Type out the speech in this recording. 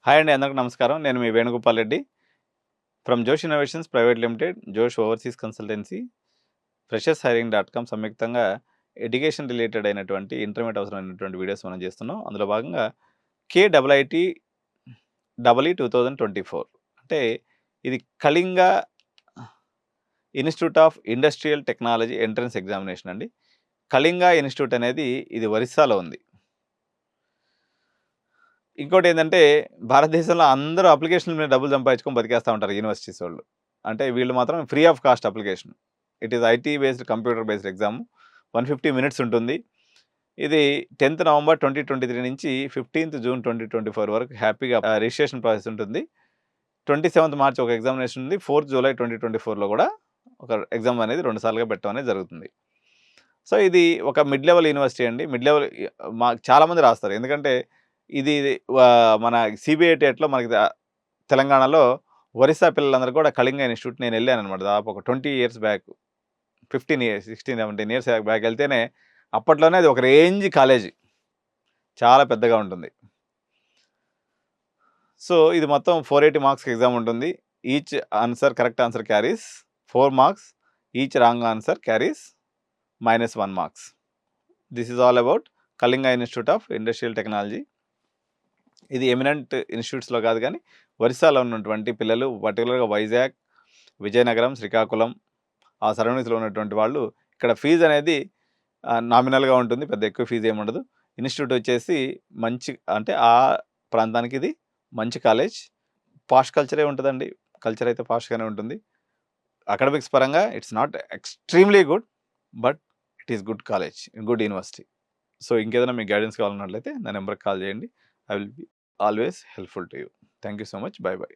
Hi అండి, అందరికీ నమస్కారం. నేను మీ వేణుగోపాల్ రెడ్డి ఫ్రమ్ జోష్ ఇన్నోవేషన్స్ ప్రైవేట్ లిమిటెడ్, జోష్ overseas consultancy, freshers hiring .com సంయుక్తంగా ఎడ్యుకేషన్ రిలేటెడ్ అయినటువంటి ఇంటర్మీడియట్ అవసరమైనటువంటి వీడియోస్ మనం చేస్తున్నాం. అందులో భాగంగా KIIT EE 2024 అంటే ఇది Kalinga institute of industrial technology entrance examination అండి. కళింగ ఇన్స్టిట్యూట్ అనేది ఇది ఒరిస్సాలో ఉంది. ఇంకోటి ఏంటంటే, భారతదేశంలో అందరూ అప్లికేషన్ల మీద డబ్బులు సంపాదించుకొని బతికేస్తూ ఉంటారు యూనివర్సిటీస్ వాళ్ళు. అంటే వీళ్ళు మాత్రం free of cost application. It is IT based, computer based exam. 150 minutes ఉంటుంది. ఇది 10th నవంబర్ 2023 నుంచి 15th జూన్ 2024 వరకు హ్యాపీగా రిజిస్ట్రేషన్ ప్రాసెస్ ఉంటుంది. 27th మార్చ్ ఒక ఎగ్జామినేషన్ ఉంది. 4th జూలై 2024లో కూడా ఒక ఎగ్జామ్ అనేది 2 సార్లుగా పెట్టడం అనేది జరుగుతుంది. సో ఇది ఒక మిడ్ లెవెల్ యూనివర్సిటీ అండి. మిడ్ లెవెల్ చాలామంది రాస్తారు. ఎందుకంటే ఇది మన సిబిఐ టెట్లో మనకి తెలంగాణలో ఒరిస్సా పిల్లలందరూ కూడా కళింగ ఇన్స్టిట్యూట్ నేను వెళ్ళానమాట. దాదాపు ఒక 20 years back, 15 years, 16, 17 years back వెళ్తేనే అప్పట్లోనే అది ఒక రేంజ్ కాలేజీ, చాలా పెద్దగా ఉంటుంది. సో ఇది మొత్తం 480 మార్క్స్కి ఎగ్జామ్ ఉంటుంది. Each answer, correct answer carries 4 marks, each wrong answer carries -1 marks. This is all about Kalinga institute of industrial technology. ఇది ఎమినెంట్ ఇన్స్టిట్యూట్స్లో కాదు, కానీ ఒరిస్సాలో ఉన్నటువంటి పిల్లలు, పర్టికులర్గా వైజాగ్, విజయనగరం, శ్రీకాకుళం ఆ సరౌండింగ్స్లో ఉన్నటువంటి వాళ్ళు. ఇక్కడ ఫీజు అనేది నామినల్గా ఉంటుంది, పెద్ద ఎక్కువ ఫీజు ఏమి ఉండదు. ఇన్స్టిట్యూట్ వచ్చేసి మంచి, అంటే ఆ ప్రాంతానికి ఇది మంచి కాలేజ్. పాష్ కల్చరే ఉంటుందండి. కల్చర్ అయితే పాష్గానే ఉంటుంది. అకాడమిక్స్ పరంగా it's not extremely good, but it is good college, good university. So ఇంకేదైనా మీకు గైడెన్స్ కావాలన్నట్లయితే నా నెంబర్కి కాల్ చేయండి. I will be always helpful to you. Thank you so much. Bye bye.